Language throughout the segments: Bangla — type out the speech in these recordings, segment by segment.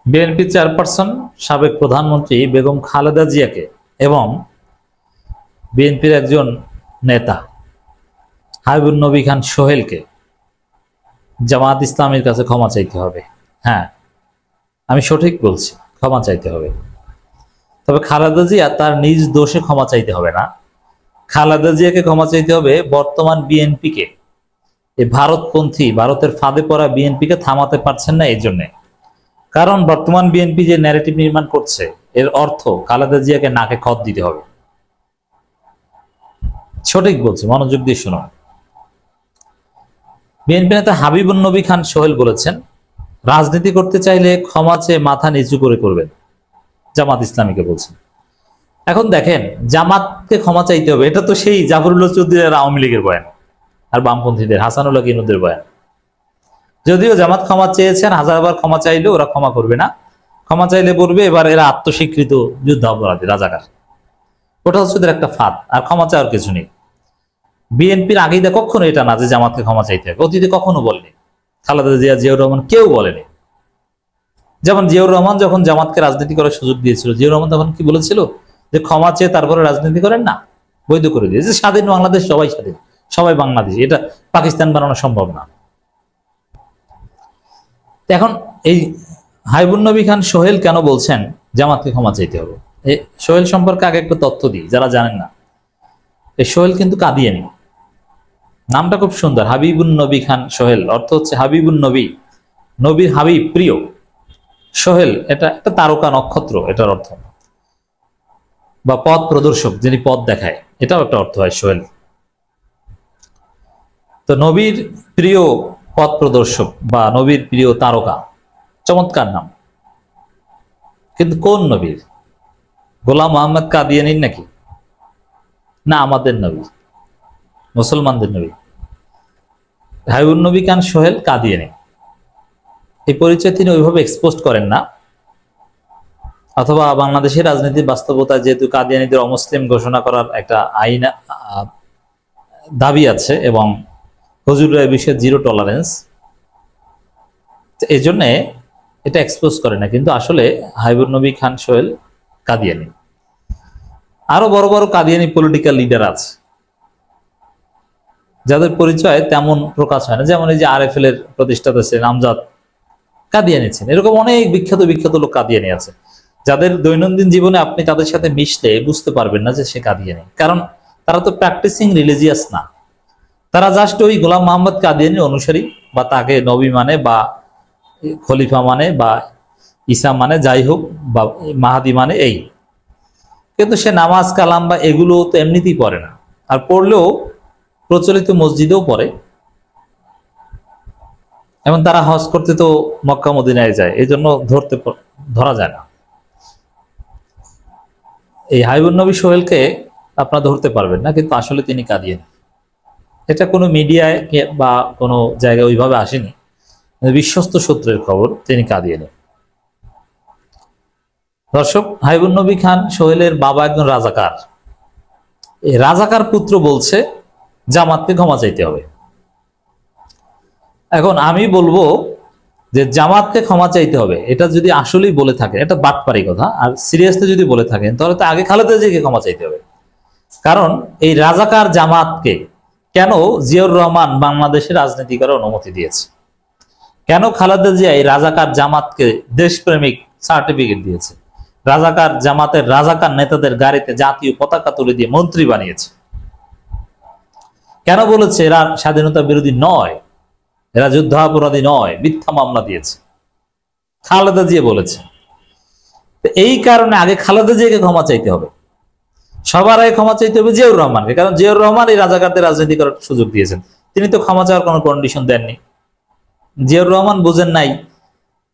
বিএনপি চেয়ারপারসন সাবেক প্রধানমন্ত্রী বেগম খালেদা জিয়াকে এবং বিএনপির একজন নেতা হাবিবুন নবী খান সোহেলকে জামাত ইসলামের কাছে ক্ষমা চাইতে হবে। হ্যাঁ, আমি সঠিক বলছি, ক্ষমা চাইতে হবে। তবে খালেদা জিয়া তার নিজ দোষে ক্ষমা চাইতে হবে না। খালেদা জিয়াকে ক্ষমা চাইতে হবে বর্তমান বিএনপিকে, এই ভারতপন্থী, ভারতের ফাঁদে পড়া বিএনপিকে থামাতে পারছেন না এই জন্যে। কারণ বর্তমান বিএনপি যে ন্যারেটিভ নির্মাণ করছে এর অর্থ খালেদা জিয়াকে নাকে খত দিতে হবে। সঠিক বলছি, মনোযোগ দিয়ে শুনুন। বিএনপি নেতা হাবিবুন নবী খান সোহেল বলেছেন, রাজনীতি করতে চাইলে ক্ষমা চেয়ে মাথা নিচু করে করবেন। জামাত ইসলামীকে বলছেন। এখন দেখেন, জামাতকে ক্ষমা চাইতে হবে, এটা তো সেই জাফরুল্লাহ চৌধুরীর আওয়ামী লীগের বয়ান আর বামপন্থীদের হাসানুল্লাহ গিনুদের বয়ান। যদিও জামাত ক্ষমা চেয়েছেন, হাজারবার ক্ষমা চাইলেও ওরা ক্ষমা করবে না। ক্ষমা চাইলে বলবে এবার এরা আত্মস্বীকৃত যুদ্ধাপরাধী, রাজাকার। ওটা হচ্ছে ওদের একটা ফাঁদ, আর ক্ষমা চাওয়ার কিছু নেই। বিএনপির আগেই কখনো এটা না যে জামাতকে ক্ষমা চাইতে হবে, অতীতে কখনো বলেনি। খালেদা জিয়া, জিয়াউর রহমান কেউ বলেনি। যেমন জিয়াউর রহমান যখন জামাতকে রাজনীতি করার সুযোগ দিয়েছিল, জিয়াউর রহমান তখন কি বলেছিল যে ক্ষমা চেয়ে তারপরে রাজনীতি করেন না, বৈধ করে দিয়েছে। স্বাধীন বাংলাদেশ, সবাই স্বাধীন, সবাই বাংলাদেশ, এটা পাকিস্তান বানানো সম্ভব না। এখন এই হাবিবুন নবী খান সোহেল কেন বলছেন জামাতকে ক্ষমা চাইতে হবে? এই সোহেল সম্পর্কে আগে একটা তথ্য দিই যারা জানেন না। এই সোহেল কিন্তু কাদিয়ানি, নামটা খুব সুন্দর, হাবিবুন নবী খান সোহেল। অর্থ হচ্ছে হাবিবুন নবী, নবীর হাবিব, প্রিয়। সোহেল এটা একটা তারকা নক্ষত্র, এটার অর্থ, বা পথ প্রদর্শক, যিনি পথ দেখায়, এটাও একটা অর্থ হয় সোহেল। তো নবীর প্রিয় পথ প্রদর্শক বা নবীর প্রিয় তারকা, চমৎকার নাম। কিন্তু কোন নবীর? গোলাম মোহাম্মদ কাদিয়ানির নাকি? না, আমাদের নবী, মুসলমানদের নবী। হাবিবুন নবী খান সোহেল কাদিয়ানি, এই পরিচয় তিনি ওইভাবে এক্সপোজ করেন না। অথবা বাংলাদেশের রাজনীতির বাস্তবতা, যেহেতু কাদিয়ানিদের অমুসলিম ঘোষণা করার একটা আইন দাবি আছে এবং হুজুররা এই বিষয়ে জিরো টলারেন্স, এই জন্যে এটা এক্সপোজ করে না। কিন্তু আসলে হাবিবুন নবী খান সোহেল কাদিয়ানি। আরো বড় বড় কাদিয়ানি পলিটিক্যাল লিডার আছে যাদের পরিচয় তেমন প্রকাশ হয় না। যেমন এই যে RFL এর প্রতিষ্ঠাতা ছিলেন আমজাদ, কাদিয়ানি ছিলেন। এরকম অনেক বিখ্যাত বিখ্যাত লোক কাদিয়ানি আছে, যাদের দৈনন্দিন জীবনে আপনি তাদের সাথে মিশলে বুঝতে পারবেন না যে সে কাদিয়ানি। কারণ তারা তো প্র্যাকটিসিং রিলিজিয়াস না, তারা জাস্ট ওই গোলাম মোহাম্মদ কাদিয়ানির অনুসারী, বা তাকে নবী মানে, বা খলিফা মানে, বা ঈসা মানে, যাই হোক, বা মাহাদি মানে, এই। কিন্তু সে নামাজ কালাম বা এগুলো তো এমনিতেই পড়ে না, আর পড়লেও প্রচলিত মসজিদেও পড়ে। এবং তারা হজ করতে তো মক্কা মদিনায় যায়, এই জন্য ধরা যায় না। এই হাবিবুন নবী সোহেলকে আপনারা ধরতে পারবেন না, কিন্তু আসলে তিনি কাদিয়ানি। এটা কোনো মিডিয়ায় বা কোনো জায়গায় ওইভাবে আসেনি, বিশ্বস্ত সূত্রের খবর তিনি কাদিয়ানি। দর্শক, হাবিবুন নবী খান সোহেলের বাবা একজন রাজাকার। এই রাজাকার পুত্র বলছে জামাতকে ক্ষমা চাইতে হবে। এখন আমি বলবো যে জামাতকে ক্ষমা চাইতে হবে, এটা যদি আসলেই বলে থাকে, এটা বাটপারি কথা। আর সিরিয়াসলি যদি বলে থাকেন তাহলে তো আগে খালেদা জিয়াকে ক্ষমা চাইতে হবে। কারণ এই রাজাকার জামাতকে কেন জিয়াউর রহমান বাংলাদেশে রাজনীতি করার অনুমতি দিয়েছে? কেন খালেদা জিয়া এই রাজাকার জামাতকে দেশপ্রেমিক সার্টিফিকেট দিয়েছে? রাজাকার জামাতের রাজাকার নেতাদের গাড়িতে জাতীয় পতাকা তুলে দিয়ে মন্ত্রী বানিয়েছে? কেন বলেছে এরা স্বাধীনতা বিরোধী নয়, এরা যুদ্ধাপরাধী নয়, মিথ্যা মামলা দিয়েছে? খালেদা জিয়া বলেছে। এই কারণে আগে খালেদা জিয়াকে ক্ষমা চাইতে হবে, সবার আগে ক্ষমা চাইতে হবে জিয়াউর রহমানকে। কারণ জিয়াউর রহমান এই রাজাকারদের রাজনীতি করার সুযোগ দিয়েছেন, তিনি তো ক্ষমা চাওয়ার কোনো কন্ডিশন দেননি। জিয়াউর রহমান বুঝেন নাই,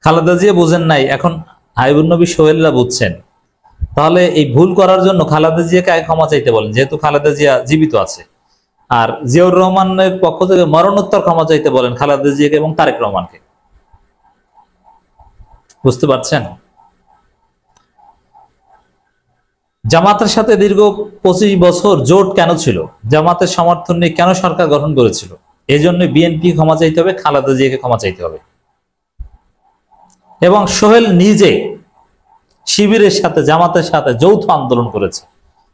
খালেদা জিয়া বুঝেন নাই, এখন হাবিবুন নবী সোহেলরা বুঝছেন। তাহলে এই ভুল করার জন্য খালেদা জিয়াকে আগে ক্ষমা চাইতে বলেন, যেহেতু খালেদা জিয়া জীবিত আছে। আর জিয়াউর রহমানের পক্ষ থেকে মরণোত্তর ক্ষমা চাইতে বলেন খালেদা জিয়াকে এবং তারেক রহমানকে। বুঝতে পারছেন? জামাতের সাথে দীর্ঘ 25 বছর জোট কেন ছিল? জামাতের সমর্থন নিয়ে কেন সরকার গঠন করেছিল? এই জন্য বিএনপি ক্ষমা চাইতে হবে, খালেদা জিয়াকে ক্ষমা চাইতে হবে। এবং সোহেল নিজে শিবিরের সাথে জামাতের সাথে যৌথ আন্দোলন করেছে,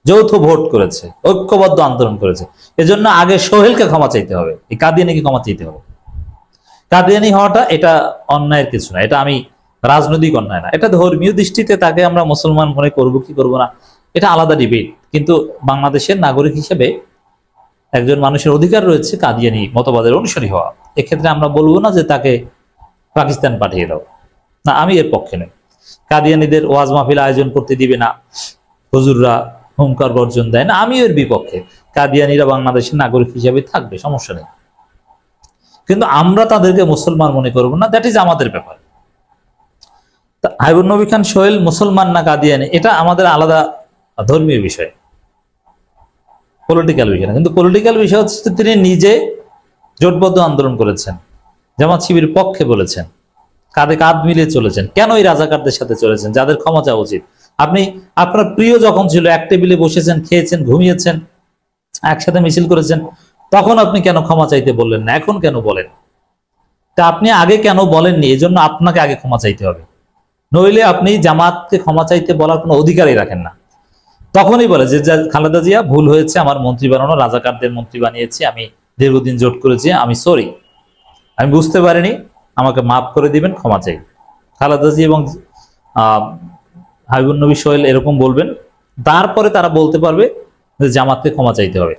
যৌথ ভোট করেছে, ঐক্যবদ্ধ আন্দোলন করেছে। এজন্য আগে সোহেলকে ক্ষমা চাইতে হবে, এই কাদিয়ানিকে ক্ষমা চাইতে হবে। কাদিয়ানি হওয়াটা এটা অন্যায়ের কিছু না, এটা আমি রাজনৈতিক অন্যায় না, এটা ধর্মীয় দৃষ্টিতে তাকে আমরা মুসলমান মনে করব কি করব না এটা আলাদা ডিবেট। কিন্তু বাংলাদেশের নাগরিক হিসেবে একজন মানুষের অধিকার রয়েছে কাদিয়ানি মতবাদের অনুসারী হওয়া। এক্ষেত্রে আমরা বলবো না যে তাকে পাকিস্তান পাঠিয়ে দাও, না, আমি এর পক্ষে নই। কাদিয়ানিদের ওয়াজ মাহফিল আয়োজন করতে দিবে না, হুজুররা হুঙ্কার বর্জন দেয় না, আমি এর বিপক্ষে। কাদিয়ানিরা বাংলাদেশের নাগরিক হিসেবে থাকবে, সমস্যা নেই, কিন্তু আমরা তাদেরকে মুসলমান মনে করবো না, দ্যাট ইজ আমাদের ব্যাপার। হাবিবুন নবী খান সোহেল মুসলমান না কাদিয়ানি এটা আমাদের আলাদা ধর্মীয় বিষয়, পলিটিক্যাল বিষয় না। কিন্তু পলিটিক্যাল বিষয় হচ্ছে তিনি নিজে জোটবদ্ধ আন্দোলন করেছেন, জামাত শিবির পক্ষে বলেছেন, কাঁধে কাঁধ মিলিয়ে চলেছেন। কেন এই রাজাকারদের সাথে চলেছেন যাদের ক্ষমা চাওয়া উচিত? আপনি আপনার প্রিয় যখন ছিল, এক টেবিলে বসেছেন, খেয়েছেন, ঘুমিয়েছেন, একসাথে মিছিল করেছেন, তখন আপনি কেন ক্ষমা চাইতে বললেন না? এখন কেন বলেন? তা আপনি আগে কেন বলেননি? এই জন্য আপনাকে আগে ক্ষমা চাইতে হবে, নইলে আপনি জামাতকে ক্ষমা চাইতে বলার কোনো অধিকারই রাখেন না। তখনই বলে যে খালেদা জিয়া ভুল হয়েছে, আমার মন্ত্রী বানানো, রাজাকারদের মন্ত্রী বানিয়েছি, আমি দীর্ঘদিন জোট করেছি, আমি সরি, আমি বুঝতে পারিনি, আমাকে মাফ করে দিবেন, ক্ষমা চাই। খালেদা জিয়া এবং হাবিবুন নবী সোহেল এরকম বলবেন, তারপরে তারা বলতে পারবে যে জামাতকে ক্ষমা চাইতে হবে।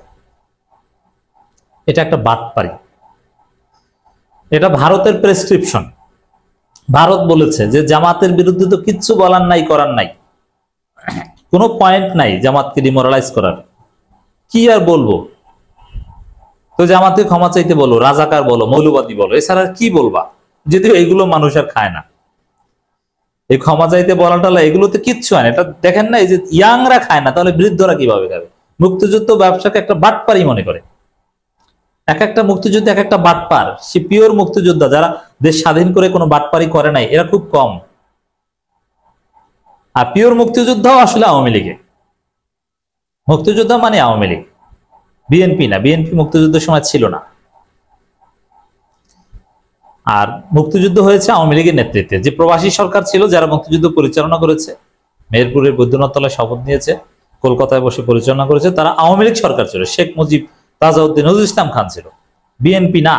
এটা একটা বাটপারি, এটা ভারতের প্রেসক্রিপশন। ভারত বলেছে যে জামাতের বিরুদ্ধে তো কিচ্ছু বলার নাই, করার নাই, কোনো পয়েন্ট নাই জামাতকে ডিমোরালাইজ করার, কি আর বলবো? তো জামাতকে ক্ষমা চাইতে বলো, রাজাকার বলো, মৌলবাদী বলো, এছাড়া কি বলবা? যদিও এগুলো মানুষ আর খায় না, এই ক্ষমা চাইতে বলাটা এগুলোতে কিচ্ছু হয় না। এটা দেখেন না, এই যে ইয়াংরা খায় না, তাহলে বৃদ্ধরা কিভাবে খাবে? মুক্তিযুদ্ধ ব্যবসাকে একটা বাটপারি মনে করে, এক একটা মুক্তিযুদ্ধ এক একটা বাটপার। সে পিওর মুক্তিযোদ্ধা, যারা দেশ স্বাধীন করে কোনো বাটপারি করে নাই, এরা খুব কম। আর পিওর মুক্তিযোদ্ধাও আসলে আওয়ামী লীগে, মুক্তিযোদ্ধা মানে আওয়ামী লীগ, বিএনপি না। বিএনপি মুক্তিযুদ্ধের সময় ছিল না, আর মুক্তিযুদ্ধ হয়েছে আওয়ামী লীগের নেতৃত্বে। যে প্রবাসী সরকার ছিল, যারা মুক্তিযুদ্ধ পরিচালনা করেছে, মেহেরপুরের বৈদ্যনাথ তলায় শপথ নিয়েছে, কলকাতায় বসে পরিচালনা করেছে, তারা আওয়ামী লীগ সরকার ছিল। শেখ মুজিব, তাজাউদ্দিন, নজরুল ইসলাম খান ছিল, বিএনপি না।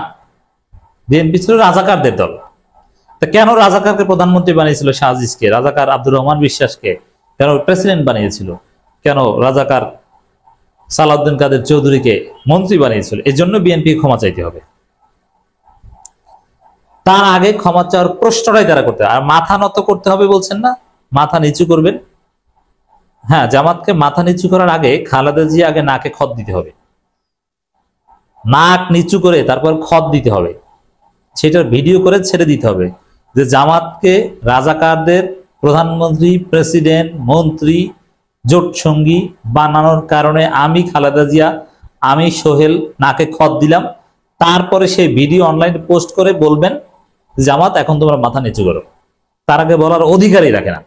বিএনপি ছিল রাজাকারদের দল। তা কেন রাজাকারকে প্রধানমন্ত্রী বানিয়েছিল শাহজিজকে, রাজাকার আব্দুর রহমান বিশ্বাসকে কেন প্রেসিডেন্ট বানিয়েছিল, কেন রাজাকার সালাউদ্দিন কাদের চৌধুরীকে মন্ত্রী বানিয়েছিল? এই জন্য বিএনপি ক্ষমা চাইতে হবে। তার আগে ক্ষমা চাওয়ার প্রশ্নটাই তারা করতে, আর মাথা নত করতে হবে বলছেন না, মাথা নিচু করবেন। হ্যাঁ, জামাতকে মাথা নিচু করার আগে খালেদা জিয়া আগে নাকে খত দিতে হবে, নাক নিচু করে তারপর খত দিতে হবে, সেটার ভিডিও করে ছেড়ে দিতে হবে যে জামাতকে রাজাকারদের প্রধানমন্ত্রী, প্রেসিডেন্ট, মন্ত্রী, জোট সঙ্গী বানানোর কারণে আমি খালেদা জিয়া, আমি সোহেল নাকে খত দিলাম। তারপরে সেই ভিডিও অনলাইনে পোস্ট করে বলবেন জামাত এখন তোমরা মাথা নিচু করো। তার আগে বলার অধিকারই রাখে না।